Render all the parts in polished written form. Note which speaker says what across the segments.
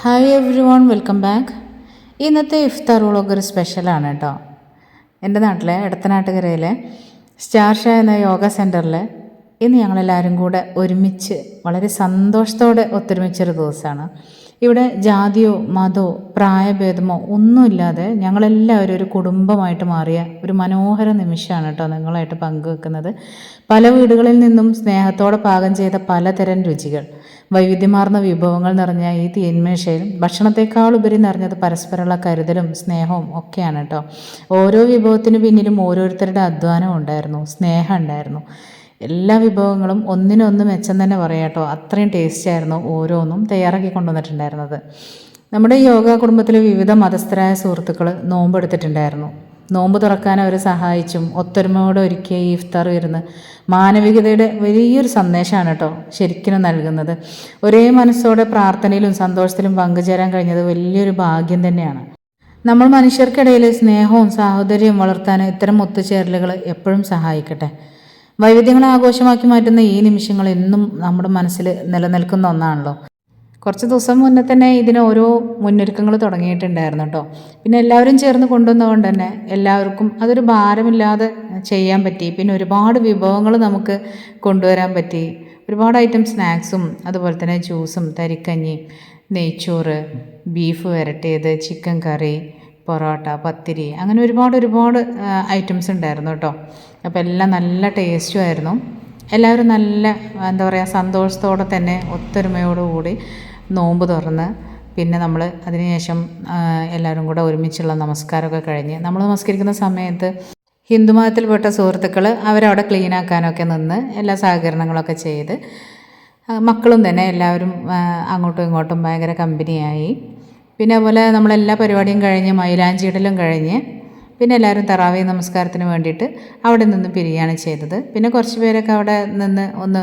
Speaker 1: Hi every one, welcome back. ഇന്നത്തെ ഇഫ്താർ vlog ഒരു സ്പെഷ്യലാണ് കേട്ടോ. എൻ്റെ നാട്ടിലെ എടത്തനാട്ടുകരയിലെ സ്റ്റാർ ഷാ എന്ന യോഗ സെൻറ്ററിൽ ഇന്ന് ഞങ്ങളെല്ലാവരും കൂടെ ഒരുമിച്ച് വളരെ സന്തോഷത്തോടെ ഒത്തൊരുമിച്ചൊരു ദിവസമാണ്. ഇവിടെ ജാതിയോ മതമോ പ്രായഭേദമോ ഒന്നുമില്ലാതെ ഞങ്ങളെല്ലാവരും ഒരു കുടുംബമായിട്ട് മാറിയ ഒരു മനോഹര നിമിഷമാണ് കേട്ടോ നിങ്ങളായിട്ട് പങ്കുവെക്കുന്നത്. പല വീടുകളിൽ നിന്നും സ്നേഹത്തോടെ പാകം ചെയ്ത പലതരം രുചികൾ, വൈവിധ്യമാർന്ന വിഭവങ്ങൾ നിറഞ്ഞ ഈ തീന്മേശയിൽ ഭക്ഷണത്തെക്കാളുപരി നിറഞ്ഞത് പരസ്പരമുള്ള കരുതലും സ്നേഹവും ഒക്കെയാണ് കേട്ടോ. ഓരോ വിഭവത്തിന് പിന്നിലും ഓരോരുത്തരുടെ അധ്വാനം ഉണ്ടായിരുന്നു, സ്നേഹം ഉണ്ടായിരുന്നു. എല്ലാ വിഭവങ്ങളും ഒന്നിനൊന്ന് മെച്ചം തന്നെ പറയാം കേട്ടോ. അത്രയും ടേസ്റ്റ് ആയിരുന്നു ഓരോന്നും തയ്യാറാക്കി കൊണ്ടുവന്നിട്ടുണ്ടായിരുന്നത്. നമ്മുടെ ഈ യോഗ കുടുംബത്തിലെ വിവിധ മതസ്ഥരായ സുഹൃത്തുക്കൾ നോമ്പെടുത്തിട്ടുണ്ടായിരുന്നു. നോമ്പ് തുറക്കാൻ അവരെ സഹായിച്ചും ഒത്തൊരുമയോടെ ഒരുക്കിയ ഈ ഇഫ്താർ വിരുന്ന് മാനവികതയുടെ വലിയൊരു സന്ദേശമാണ് കേട്ടോ ശരിക്കും നൽകുന്നത്. ഒരേ മനസ്സോടെ പ്രാർത്ഥനയിലും സന്തോഷത്തിലും പങ്കുചേരാൻ കഴിഞ്ഞത് വലിയൊരു ഭാഗ്യം തന്നെയാണ്. നമ്മൾ മനുഷ്യർക്കിടയിൽ സ്നേഹവും സാഹോദര്യവും വളർത്താൻ ഇത്തരം ഒത്തുചേരലുകൾ എപ്പോഴും സഹായിക്കട്ടെ. വൈവിധ്യങ്ങളെ ആഘോഷമാക്കി മാറ്റുന്ന ഈ നിമിഷങ്ങൾ എന്നും നമ്മുടെ മനസ്സിൽ നിലനിൽക്കുന്ന ഒന്നാണല്ലോ. കുറച്ച് ദിവസം മുന്നേ തന്നെ ഇതിന് ഓരോ മുന്നൊരുക്കങ്ങൾ തുടങ്ങിയിട്ടുണ്ടായിരുന്നു കേട്ടോ. പിന്നെ എല്ലാവരും ചേർന്ന് കൊണ്ടുവന്നതുകൊണ്ട് തന്നെ എല്ലാവർക്കും അതൊരു ഭാരമില്ലാതെ ചെയ്യാൻ പറ്റി. പിന്നെ ഒരുപാട് വിഭവങ്ങൾ നമുക്ക് കൊണ്ടുവരാൻ പറ്റി. ഒരുപാട് ഐറ്റം സ്നാക്സും അതുപോലെ തന്നെ ജ്യൂസും തരിക്കഞ്ഞി, നെയ്ച്ചോറ്, ബീഫ് വരട്ടിയത്, ചിക്കൻ കറി, പൊറോട്ട, പത്തിരി, അങ്ങനെ ഒരുപാട് ഐറ്റംസ് ഉണ്ടായിരുന്നു കേട്ടോ. അപ്പോൾ എല്ലാം നല്ല ടേസ്റ്റും ആയിരുന്നു. എല്ലാവരും നല്ല എന്താ പറയുക സന്തോഷത്തോടെ തന്നെ ഒത്തൊരുമയോടുകൂടി നോമ്പ് തുറന്ന് പിന്നെ നമ്മൾ അതിനുശേഷം എല്ലാവരും കൂടെ ഒരുമിച്ചുള്ള നമസ്കാരമൊക്കെ കഴിഞ്ഞ് നമ്മൾ നമസ്കരിക്കുന്ന സമയത്ത് ഹിന്ദുമതത്തിൽപ്പെട്ട സുഹൃത്തുക്കൾ അവരവിടെ ക്ലീനാക്കാനൊക്കെ നിന്ന് എല്ലാ സഹകരണങ്ങളൊക്കെ ചെയ്ത് മക്കളും തന്നെ എല്ലാവരും അങ്ങോട്ടും ഇങ്ങോട്ടും ഭയങ്കര കമ്പനിയായി. പിന്നെ അതുപോലെ നമ്മളെല്ലാ പരിപാടിയും കഴിഞ്ഞ് മൈലാഞ്ചിയിടലും കഴിഞ്ഞ് പിന്നെ എല്ലാവരും തറാവീഹ് നമസ്കാരത്തിന് വേണ്ടിയിട്ട് അവിടെ നിന്ന് പിരിയാണ് ചെയ്തത്. പിന്നെ കുറച്ച് പേരൊക്കെ അവിടെ നിന്ന് ഒന്ന്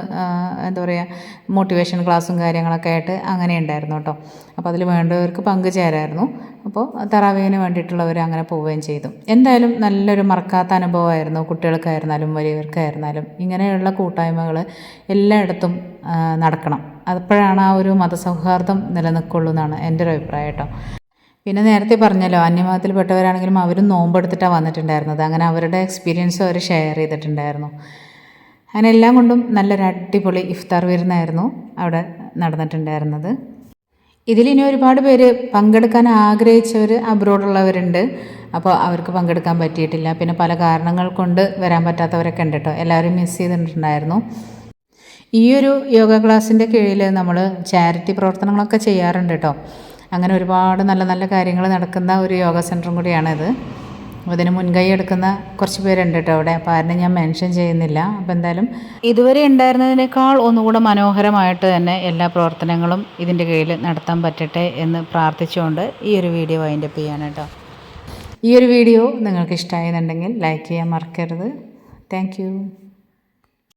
Speaker 1: എന്താ പറയുക മോട്ടിവേഷൻ ക്ലാസ്സും കാര്യങ്ങളൊക്കെ ആയിട്ട് അങ്ങനെ ഉണ്ടായിരുന്നു കേട്ടോ. അപ്പോൾ അതിൽ വേണ്ടവർക്ക് പങ്കുചേരായിരുന്നു. അപ്പോൾ തറാവീഹിന് വേണ്ടിയിട്ടുള്ളവർ അങ്ങനെ പോവുകയും ചെയ്തു. എന്തായാലും നല്ലൊരു മറക്കാത്ത അനുഭവമായിരുന്നു. കുട്ടികൾക്കായിരുന്നാലും വലിയവർക്കായിരുന്നാലും ഇങ്ങനെയുള്ള കൂട്ടായ്മകൾ എല്ലായിടത്തും നടക്കണം. അപ്പോഴാണ് ആ ഒരു മതസൗഹാർദ്ദം നിലനിൽക്കുള്ളൂ എന്നാണ് എൻ്റെ ഒരു അഭിപ്രായം കേട്ടോ. പിന്നെ നേരത്തെ പറഞ്ഞല്ലോ അന്യമതത്തിൽപ്പെട്ടവരാണെങ്കിലും അവരും നോമ്പെടുത്തിട്ടാണ് വന്നിട്ടുണ്ടായിരുന്നത്. അങ്ങനെ അവരുടെ എക്സ്പീരിയൻസും അവർ ഷെയർ ചെയ്തിട്ടുണ്ടായിരുന്നു. അങ്ങനെ എല്ലാം കൊണ്ടും നല്ലൊരു അടിപൊളി ഇഫ്താർ വിരുന്നായിരുന്നു അവിടെ നടന്നിട്ടുണ്ടായിരുന്നത്. ഇതിലിനി ഒരുപാട് പേര് പങ്കെടുക്കാൻ ആഗ്രഹിച്ചവർ അബ്രോഡുള്ളവരുണ്ട്. അപ്പോൾ അവർക്ക് പങ്കെടുക്കാൻ പറ്റിയിട്ടില്ല. പിന്നെ പല കാരണങ്ങൾ കൊണ്ട് വരാൻ പറ്റാത്തവരൊക്കെ ഉണ്ട് കേട്ടോ. എല്ലാവരും മിസ് ചെയ്തിട്ടുണ്ടായിരുന്നു. ഈ ഒരു യോഗ ക്ലാസ്സിൻ്റെ കീഴിൽ നമ്മൾ ചാരിറ്റി പ്രവർത്തനങ്ങളൊക്കെ ചെയ്യാറുണ്ട് കേട്ടോ. അങ്ങനെ ഒരുപാട് നല്ല നല്ല കാര്യങ്ങൾ നടക്കുന്ന ഒരു യോഗ സെൻറ്ററും കൂടിയാണിത്. അതിന് മുൻകൈ എടുക്കുന്ന കുറച്ച് പേരുണ്ട് കേട്ടോ അവിടെ. അപ്പോൾ ആരും ഞാൻ മെൻഷൻ ചെയ്യുന്നില്ല. അപ്പോൾ എന്തായാലും ഇതുവരെ ഉണ്ടായിരുന്നതിനേക്കാൾ ഒന്നുകൂടെ മനോഹരമായിട്ട് തന്നെ എല്ലാ പ്രവർത്തനങ്ങളും ഇതിൻ്റെ കീഴിൽ നടത്താൻ പറ്റട്ടെ എന്ന് പ്രാർത്ഥിച്ചുകൊണ്ട് ഈ ഒരു വീഡിയോ വൈൻഡപ്പ് ചെയ്യാണ് കേട്ടോ. ഈ ഒരു വീഡിയോ നിങ്ങൾക്ക് ഇഷ്ടമായെന്നുണ്ടെങ്കിൽ ലൈക്ക് ചെയ്യാൻ മറക്കരുത്. താങ്ക്